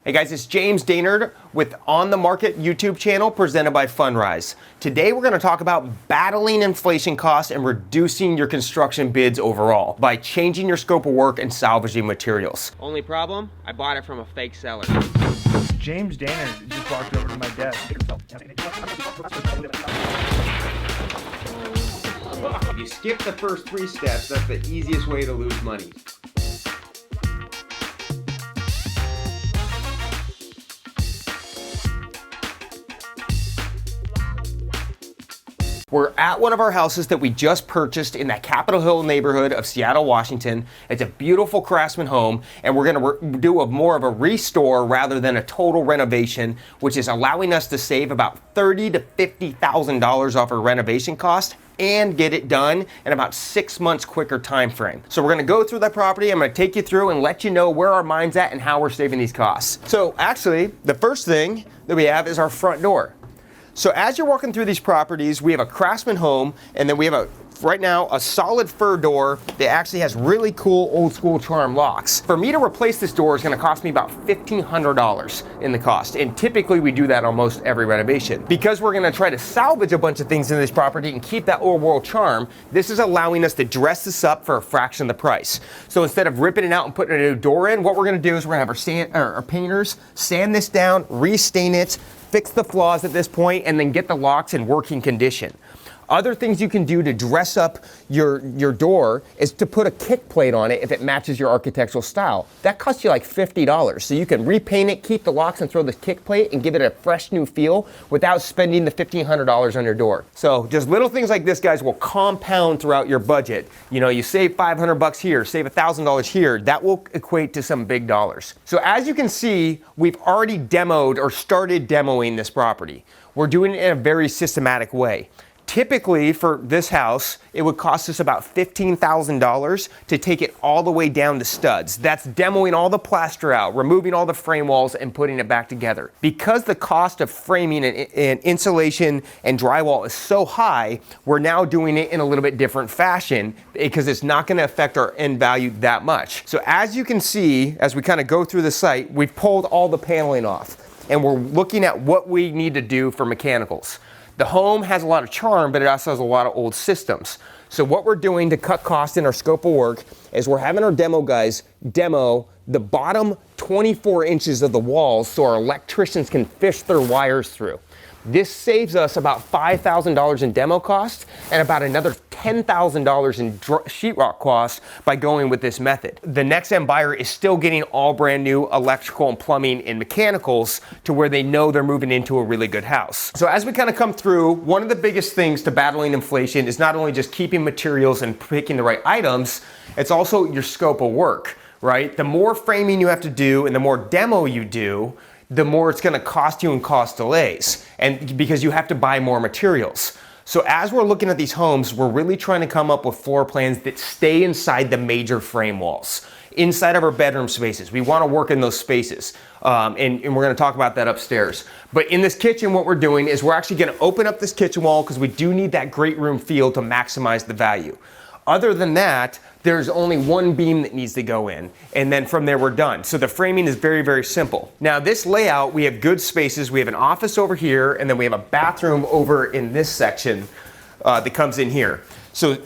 Hey guys, it's James Dainard with On the Market YouTube channel presented by Fundrise. Today we're going to talk about battling inflation costs and reducing your construction bids overall by changing your scope of work and salvaging materials. Only problem? I bought it from a fake seller. James Dainard just walked over to my desk. If you skip the first 3 steps, that's the easiest way to lose money. We're at one of our houses that we just purchased in that Capitol Hill neighborhood of Seattle, Washington. It's a beautiful craftsman home, and we're going to do more of a restore rather than a total renovation, which is allowing us to save about $30,000 to $50,000 off our renovation cost and get it done in about 6 months quicker time frame. So we're going to go through that property. I'm going to take you through and let you know where our mind's at and how we're saving these costs. So actually, the first thing that we have is our front door. So as you're walking through these properties, we have a craftsman home, and then we have right now a solid fir door that actually has really cool old school charm locks. For me to replace this door is going to cost me about $1,500 in the cost, and typically we do that on most every renovation. Because we're going to try to salvage a bunch of things in this property and keep that old world charm, this is allowing us to dress this up for a fraction of the price. So instead of ripping it out and putting a new door in, what we're going to do is we're going to have our painters sand this down, restain it, fix the flaws at this point, and then get the locks in working condition. Other things you can do to dress up your door is to put a kick plate on it if it matches your architectural style. That costs you like $50. So you can repaint it, keep the locks, and throw the kick plate and give it a fresh new feel without spending the $1,500 on your door. So just little things like this, guys, will compound throughout your budget. You know, you save $500 here, save $1,000 here. That will equate to some big dollars. So as you can see, we've already demoed or started demoing this property. We're doing it in a very systematic way. Typically for this house, it would cost us about $15,000 to take it all the way down to studs. That's demoing all the plaster out, removing all the frame walls, and putting it back together. Because the cost of framing and insulation and drywall is so high, we're now doing it in a little bit different fashion because it's not going to affect our end value that much. So as you can see, as we kind of go through the site, we've pulled all the paneling off, and we're looking at what we need to do for mechanicals. The home has a lot of charm, but it also has a lot of old systems. So what we're doing to cut costs in our scope of work is we're having our demo guys demo the bottom 24 inches of the walls so our electricians can fish their wires through. This saves us about $5,000 in demo costs and about another $10,000 in sheetrock costs by going with this method. The next end buyer is still getting all brand new electrical and plumbing and mechanicals to where they know they're moving into a really good house. So as we kind of come through, one of the biggest things to battling inflation is not only just keeping materials and picking the right items, it's also your scope of work, right? The more framing you have to do and the more demo you do, the more it's going to cost you in cost delays, and because you have to buy more materials. So as we're looking at these homes, we're really trying to come up with floor plans that stay inside the major frame walls, inside of our bedroom spaces. We want to work in those spaces, and we're going to talk about that upstairs. But in this kitchen, what we're doing is we're actually going to open up this kitchen wall because we do need that great room feel to maximize the value. Other than that, there's only one beam that needs to go in, and then from there we're done. So the framing is very, very simple. Now this layout, we have good spaces. We have an office over here, and then we have a bathroom over in this section that comes in here. So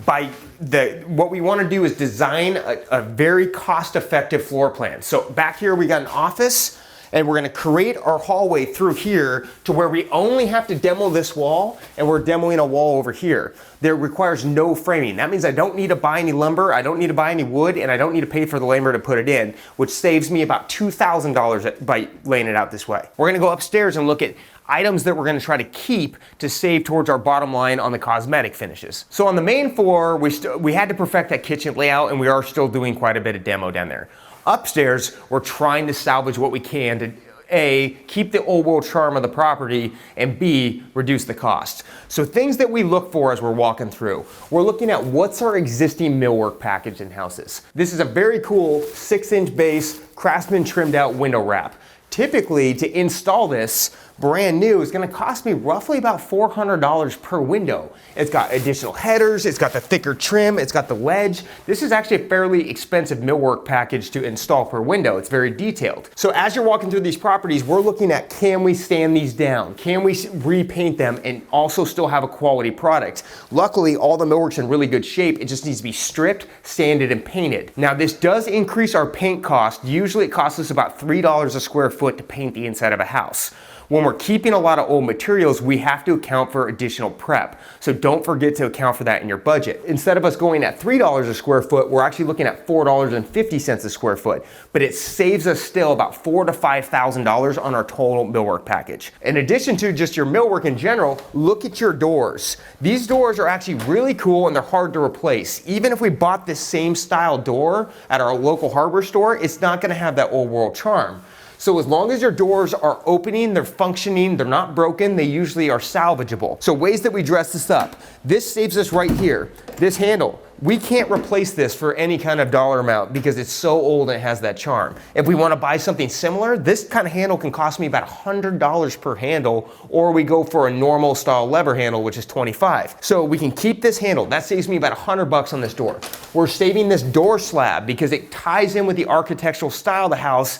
what we want to do is design a very cost-effective floor plan. So back here we got an office, and we're going to create our hallway through here to where we only have to demo this wall, and we're demoing a wall over here. That requires no framing. That means I don't need to buy any lumber, I don't need to buy any wood, and I don't need to pay for the labor to put it in, which saves me about $2,000 by laying it out this way. We're going to go upstairs and look at items that we're going to try to keep to save towards our bottom line on the cosmetic finishes. So on the main floor, we had to perfect that kitchen layout, and we are still doing quite a bit of demo down there. Upstairs, we're trying to salvage what we can to A, keep the old world charm of the property, and B, reduce the cost. So things that we look for as we're walking through, we're looking at what's our existing millwork package in houses. This is a very cool 6-inch base, Craftsman trimmed out window wrap. Typically, to install this brand new is going to cost me roughly about $400 per window. It's got additional headers, it's got the thicker trim, it's got the ledge. This is actually a fairly expensive millwork package to install per window. It's very detailed. So as you're walking through these properties, we're looking at, can we sand these down? Can we repaint them and also still have a quality product? Luckily, all the millwork's in really good shape. It just needs to be stripped, sanded, and painted. Now, this does increase our paint cost. Usually it costs us about $3 a square foot to paint the inside of a house. When we're keeping a lot of old materials, we have to account for additional prep. So don't forget to account for that in your budget. Instead of us going at $3 a square foot, we're actually looking at $4.50 a square foot. But it saves us still about $4,000 to $5,000 on our total millwork package. In addition to just your millwork in general, look at your doors. These doors are actually really cool and they're hard to replace. Even if we bought this same style door at our local hardware store, it's not gonna have that old world charm. So as long as your doors are opening, they're functioning, they're not broken, they usually are salvageable. So ways that we dress this up. This saves us right here. This handle. We can't replace this for any kind of dollar amount because it's so old and it has that charm. If we want to buy something similar, this kind of handle can cost me about $100 per handle, or we go for a normal style lever handle, which is $25. So we can keep this handle. That saves me about $100 on this door. We're saving this door slab because it ties in with the architectural style of the house.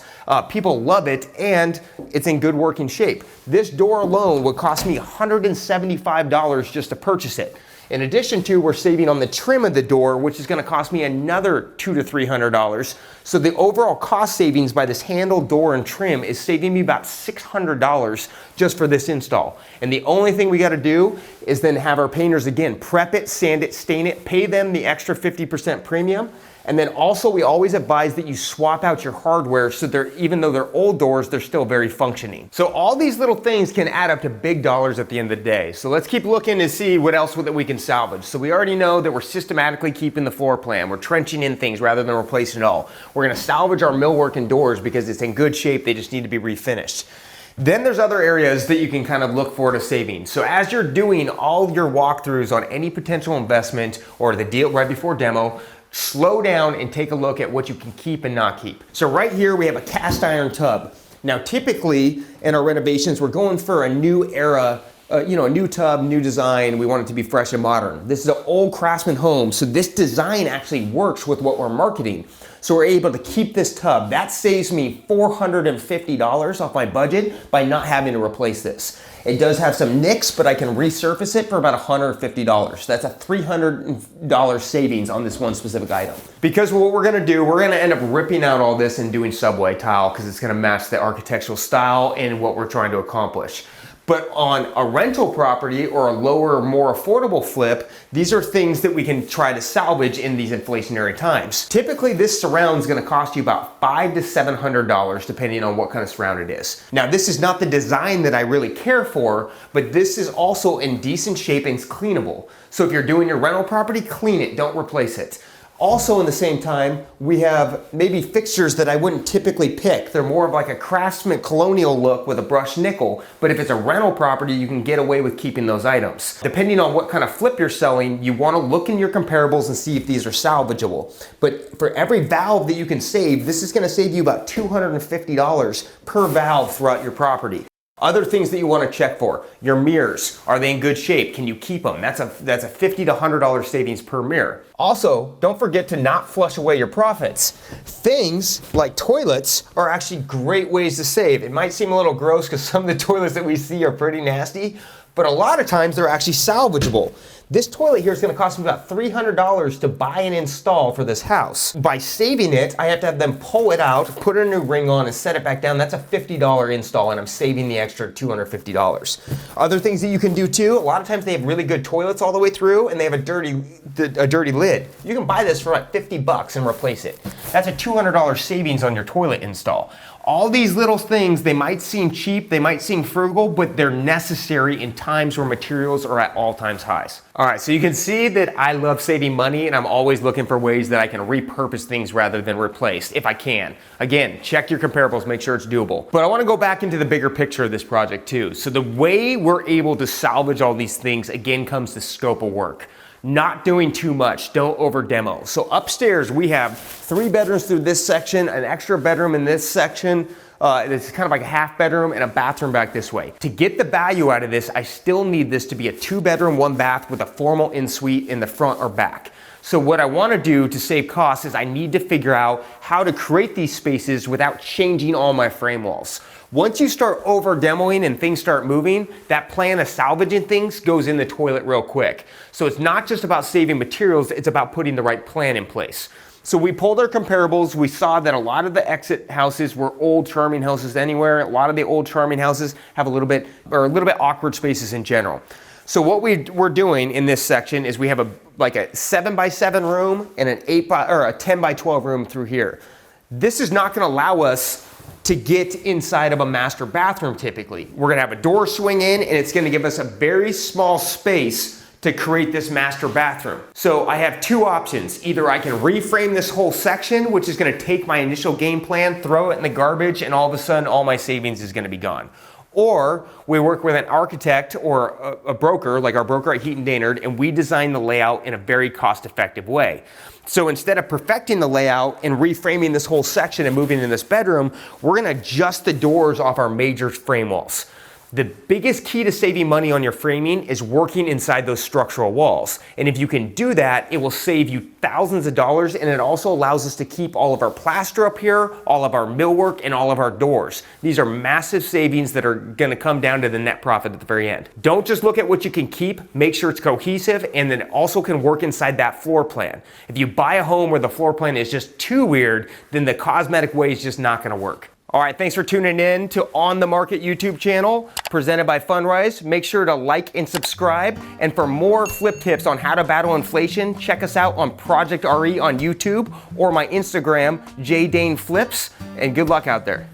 People love it and it's in good working shape. This door alone would cost me $175 just to purchase it. In addition to, we're saving on the trim of the door, which is going to cost me another $200 to $300. So the overall cost savings by this handle, door, and trim is saving me about $600 just for this install. And the only thing we got to do is then have our painters again prep it, sand it, stain it, pay them the extra 50% premium. And then also we always advise that you swap out your hardware so even though they're old doors, they're still very functioning. So all these little things can add up to big dollars at the end of the day. So let's keep looking to see what else that we can salvage. So we already know that we're systematically keeping the floor plan. We're trenching in things rather than replacing it all. We're gonna salvage our millwork and doors because it's in good shape. They just need to be refinished. Then there's other areas that you can kind of look for to saving. So as you're doing all your walkthroughs on any potential investment or the deal right before demo, slow down and take a look at what you can keep and not keep. So right here we have a cast iron tub. Now typically in our renovations we're going for a new era, a new tub, new design. We want it to be fresh and modern. This is an old craftsman home, so this design actually works with what we're marketing. So we're able to keep this tub. That saves me $450 off my budget by not having to replace this. It does have some nicks, but I can resurface it for about $150. That's a $300 savings on this one specific item. Because what we're gonna do, we're gonna end up ripping out all this and doing subway tile because it's gonna match the architectural style and what we're trying to accomplish. But on a rental property or a lower, more affordable flip, these are things that we can try to salvage in these inflationary times. Typically, this surround is gonna cost you about $500 to $700 depending on what kind of surround it is. Now, this is not the design that I really care for, but this is also in decent shape and it's cleanable. So if you're doing your rental property, clean it, don't replace it. Also, in the same time, we have maybe fixtures that I wouldn't typically pick. They're more of like a craftsman colonial look with a brushed nickel, but if it's a rental property, you can get away with keeping those items. Depending on what kind of flip you're selling, you want to look in your comparables and see if these are salvageable. But for every valve that you can save, this is going to save you about $250 per valve throughout your property. Other things that you want to check for, your mirrors. Are they in good shape? Can you keep them? That's a $50 to $100 savings per mirror. Also, don't forget to not flush away your profits. Things like toilets are actually great ways to save. It might seem a little gross because some of the toilets that we see are pretty nasty, but a lot of times they're actually salvageable. This toilet here is going to cost me about $300 to buy and install for this house. By saving it, I have to have them pull it out, put a new ring on, and set it back down. That's a $50 install, and I'm saving the extra $250. Other things that you can do too, a lot of times they have really good toilets all the way through, and they have a dirty lid. You can buy this for like $50 and replace it. That's a $200 savings on your toilet install. All these little things, they might seem cheap, they might seem frugal, but they're necessary in times where materials are at all-time highs. All right, so you can see that I love saving money and I'm always looking for ways that I can repurpose things rather than replace, if I can. Again, check your comparables, make sure it's doable. But I wanna go back into the bigger picture of this project too. So the way we're able to salvage all these things, again, comes to scope of work. Not doing too much, don't over demo. So upstairs we have 3 bedrooms through this section, an extra bedroom in this section, It's kind of like a half bedroom and a bathroom back this way. To get the value out of this, I still need this to be a 2-bedroom, 1-bath with a formal in-suite in the front or back. So what I want to do to save costs is I need to figure out how to create these spaces without changing all my frame walls. Once you start over demoing and things start moving, that plan of salvaging things goes in the toilet real quick. So it's not just about saving materials, it's about putting the right plan in place. So we pulled our comparables. We saw that a lot of the exit houses were old charming houses anywhere. A lot of the old charming houses have a little bit awkward spaces in general. So what we're doing in this section is we have a 7x7 room and a 10x12 room through here. This is not going to allow us to get inside of a master bathroom typically. We're going to have a door swing in, and it's going to give us a very small space to create this master bathroom. So I have two options. Either I can reframe this whole section, which is going to take my initial game plan, throw it in the garbage, and all of a sudden all my savings is going to be gone. Or we work with an architect or a broker, like our broker at Heaton Dainard, and we design the layout in a very cost-effective way. So instead of perfecting the layout and reframing this whole section and moving in this bedroom, we're gonna adjust the doors off our major frame walls. The biggest key to saving money on your framing is working inside those structural walls. And if you can do that, it will save you thousands of dollars, and it also allows us to keep all of our plaster up here, all of our millwork, and all of our doors. These are massive savings that are gonna come down to the net profit at the very end. Don't just look at what you can keep, make sure it's cohesive, and then it also can work inside that floor plan. If you buy a home where the floor plan is just too weird, then the cosmetic way is just not gonna work. All right, thanks for tuning in to On the Market YouTube channel, presented by Fundrise. Make sure to like and subscribe. And for more flip tips on how to battle inflation, check us out on Project RE on YouTube or my Instagram, JDainFlips. And good luck out there.